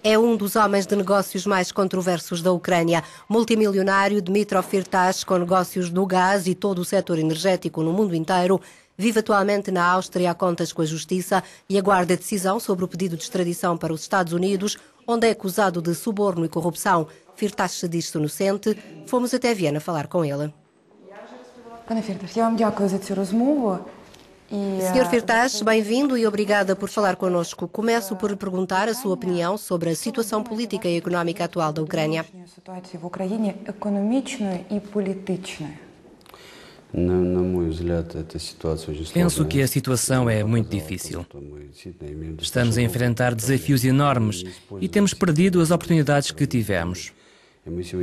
É um dos homens de negócios mais controversos da Ucrânia. Multimilionário Dmytro Firtash, com negócios do gás e todo o setor energético no mundo inteiro, vive atualmente na Áustria a contas com a Justiça e aguarda decisão sobre o pedido de extradição para os Estados Unidos, onde é acusado de suborno e corrupção. Firtash se diz inocente. Fomos até Viena falar com ele. Panie Firtash, я вам дякую за цю розмову. Sr. Firtash, bem-vindo e obrigada por falar connosco. Começo por lhe perguntar a sua opinião sobre a situação política e económica atual da Ucrânia. Penso que a situação é muito difícil. Estamos a enfrentar desafios enormes e temos perdido as oportunidades que tivemos.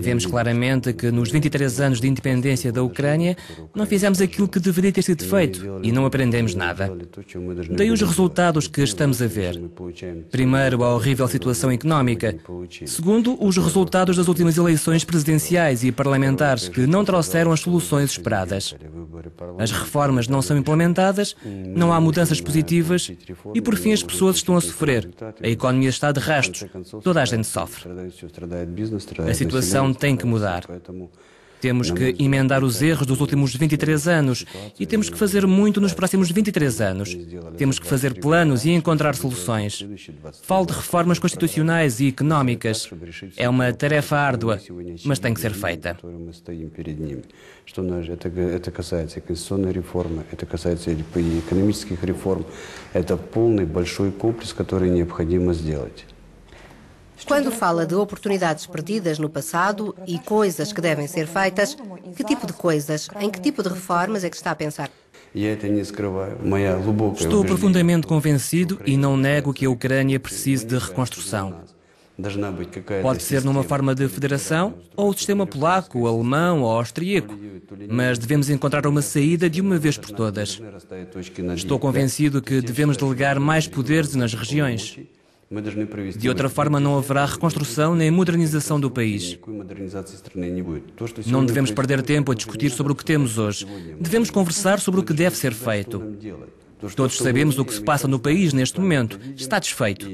Vemos claramente que nos 23 anos de independência da Ucrânia não fizemos aquilo que deveria ter sido feito e não aprendemos nada. Daí os resultados que estamos a ver. Primeiro, a horrível situação económica. Segundo, os resultados das últimas eleições presidenciais e parlamentares que não trouxeram as soluções esperadas. As reformas não são implementadas, não há mudanças positivas e, por fim, as pessoas estão a sofrer. A economia está de rastos. Toda a gente sofre. A situação tem que mudar. Temos que emendar os erros dos últimos 23 anos e temos que fazer muito nos próximos 23 anos. Temos que fazer planos e encontrar soluções. Falo de reformas constitucionais e económicas. É uma tarefa árdua, mas tem que ser feita. Это касается конституционной реформы, это касается и экономических реформ. Это полный большой комплекс, который необходимо сделать. Quando fala de oportunidades perdidas no passado e coisas que devem ser feitas, que tipo de coisas? Em que tipo de reformas é que está a pensar? Estou profundamente convencido e não nego que a Ucrânia precise de reconstrução. Pode ser numa forma de federação, ou o sistema polaco, alemão ou austríaco, mas devemos encontrar uma saída de uma vez por todas. Estou convencido que devemos delegar mais poderes nas regiões. De outra forma, não haverá reconstrução nem modernização do país. Não devemos perder tempo a discutir sobre o que temos hoje. Devemos conversar sobre o que deve ser feito. Todos sabemos o que se passa no país neste momento. Está desfeito.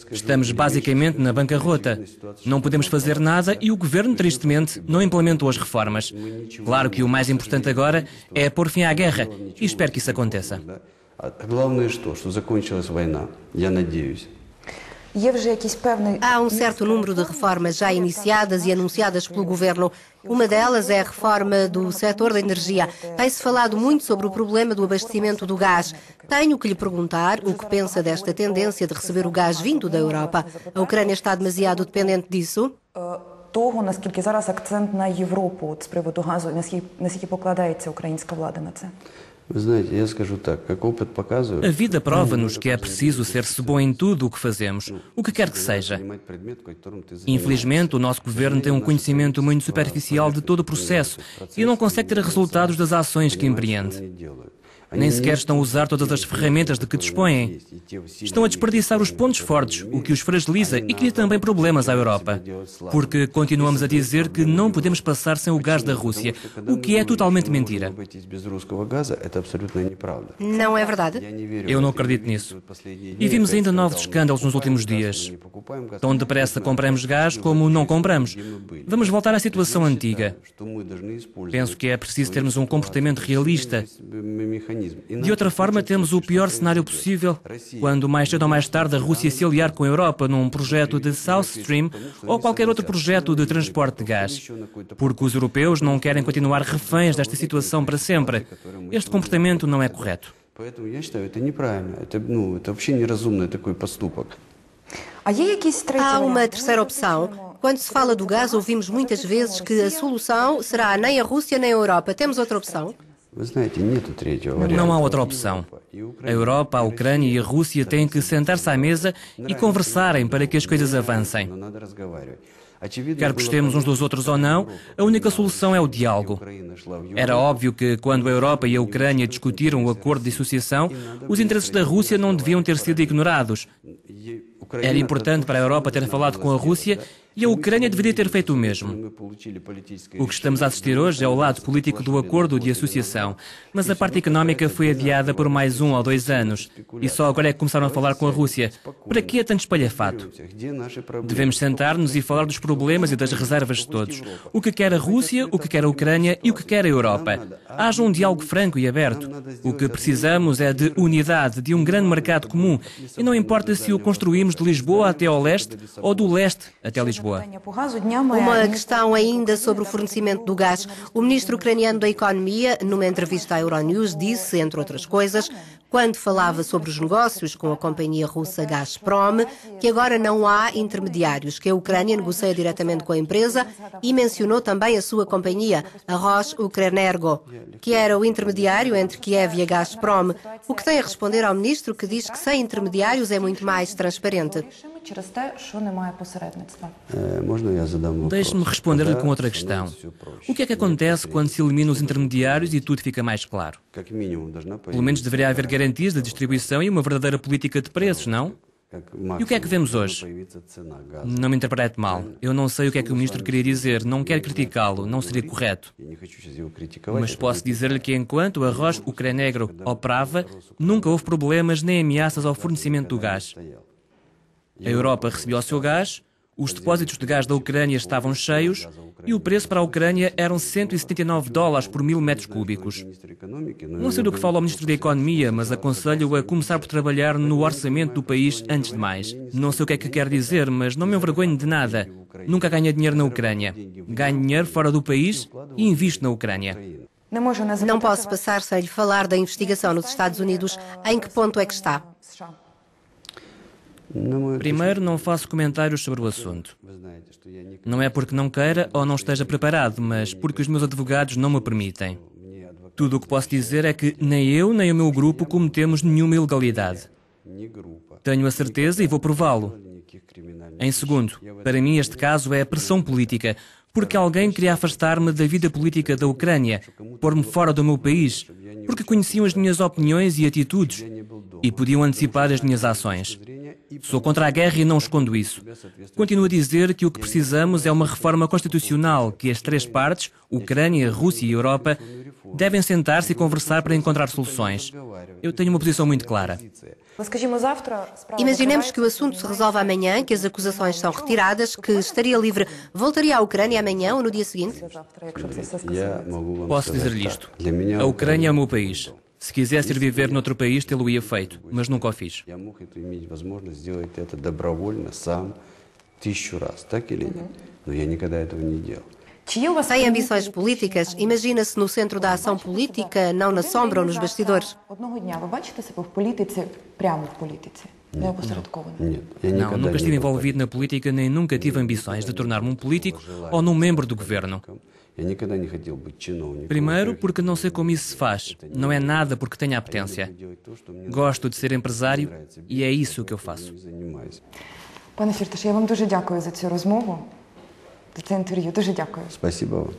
Estamos basicamente na bancarrota. Não podemos fazer nada e o governo, tristemente, não implementou as reformas. Claro que o mais importante agora é pôr fim à guerra e espero que isso aconteça. Há um certo número de reformas já iniciadas e anunciadas pelo governo. Uma delas é a reforma do setor da energia. Tem-se falado muito sobre o problema do abastecimento do gás. Tenho que lhe perguntar o que pensa desta tendência de receber o gás vindo da Europa. A Ucrânia está demasiado dependente disso? Того, наскільки зараз акцент на Європу з приводу газу, наскільки покладається українська влада на це? A vida prova-nos que é preciso ser-se bom em tudo o que fazemos, o que quer que seja. Infelizmente, o nosso governo tem um conhecimento muito superficial de todo o processo e não consegue ter resultados das ações que empreende. Nem sequer estão a usar todas as ferramentas de que dispõem. Estão a desperdiçar os pontos fortes, o que os fragiliza e cria também problemas à Europa. Porque continuamos a dizer que não podemos passar sem o gás da Rússia, o que é totalmente mentira. Não é verdade? Eu não acredito nisso. E vimos ainda novos escândalos nos últimos dias. Tão depressa compramos gás como não compramos. Vamos voltar à situação antiga. Penso que é preciso termos um comportamento realista. De outra forma, temos o pior cenário possível, quando mais cedo ou mais tarde a Rússia se aliar com a Europa num projeto de South Stream ou qualquer outro projeto de transporte de gás. Porque os europeus não querem continuar reféns desta situação para sempre. Este comportamento não é correto. Há uma terceira opção. Quando se fala do gás, ouvimos muitas vezes que a solução será nem a Rússia nem a Europa. Temos outra opção? Não há outra opção. A Europa, a Ucrânia e a Rússia têm que sentar-se à mesa e conversarem para que as coisas avancem. Quer gostemos uns dos outros ou não, a única solução é o diálogo. Era óbvio que, quando a Europa e a Ucrânia discutiram o acordo de associação, os interesses da Rússia não deviam ter sido ignorados. Era importante para a Europa ter falado com a Rússia E a Ucrânia deveria ter feito o mesmo. O que estamos a assistir hoje é o lado político do acordo de associação, mas a parte económica foi adiada por mais 1 ou 2 anos. E só agora é que começaram a falar com a Rússia. Para que é tanto espalhafato? Devemos sentar-nos e falar dos problemas e das reservas de todos. O que quer a Rússia, o que quer a Ucrânia e o que quer a Europa. Haja um diálogo franco e aberto. O que precisamos é de unidade, de um grande mercado comum. E não importa se o construímos de Lisboa até ao leste ou do leste até Lisboa. Uma questão ainda sobre o fornecimento do gás. O ministro ucraniano da Economia, numa entrevista à Euronews, disse, entre outras coisas, quando falava sobre os negócios com a companhia russa Gazprom, que agora não há intermediários, que a Ucrânia negocia diretamente com a empresa e mencionou também a sua companhia, a Rosh-Ukrenergo, que era o intermediário entre Kiev e a Gazprom. O que tem a responder ao ministro que diz que sem intermediários é muito mais transparente? Deixe-me responder-lhe com outra questão. O que é que acontece quando se eliminam os intermediários e tudo fica mais claro? Pelo menos deveria haver garantias de distribuição e uma verdadeira política de preços, não? E o que é que vemos hoje? Não me interprete mal. Eu não sei o que é que o ministro queria dizer. Não quero criticá-lo. Não seria correto. Mas posso dizer-lhe que enquanto a Rosh-Ukrenergo operava, nunca houve problemas nem ameaças ao fornecimento do gás. A Europa recebia o seu gás, os depósitos de gás da Ucrânia estavam cheios e o preço para a Ucrânia eram $179 por 1000 metros cúbicos. Não sei do que fala o Ministro da Economia, mas aconselho-o a começar por trabalhar no orçamento do país antes de mais. Não sei o que é que quer dizer, mas não me envergonho de nada. Nunca ganhei dinheiro na Ucrânia. Ganho dinheiro fora do país e invisto na Ucrânia. Não posso passar sem lhe falar da investigação nos Estados Unidos. Em que ponto é que está? Primeiro, não faço comentários sobre o assunto. Não é porque não queira ou não esteja preparado, mas porque os meus advogados não me permitem. Tudo o que posso dizer é que nem eu nem o meu grupo cometemos nenhuma ilegalidade. Tenho a certeza e vou prová-lo. Em segundo, para mim este caso é pressão política, porque alguém queria afastar-me da vida política da Ucrânia, pôr-me fora do meu país, porque conheciam as minhas opiniões e atitudes e podiam antecipar as minhas ações. Sou contra a guerra e não escondo isso. Continuo a dizer que o que precisamos é uma reforma constitucional, que as 3 partes, Ucrânia, Rússia e Europa, devem sentar-se e conversar para encontrar soluções. Eu tenho uma posição muito clara. Imaginemos que o assunto se resolve amanhã, que as acusações são retiradas, que estaria livre. Voltaria à Ucrânia amanhã ou no dia seguinte? Posso dizer-lhe isto. A Ucrânia é o meu país. Se quisesse ir viver noutro país, tê-lo-ia feito, mas nunca o fiz. Sem ambições políticas, imagina-se no centro da ação política, não na sombra ou nos bastidores. Não, nunca estive envolvido na política, nem nunca tive ambições de tornar-me um político ou num membro do governo. Primeiro, porque não sei como isso se faz. Não é nada porque tenho apetência. Gosto de ser empresário e é isso que eu faço. Пане Фірташ, я вам дуже дякую за цю розмову, за це інтерв'ю. Дуже дякую. Спасибо вам.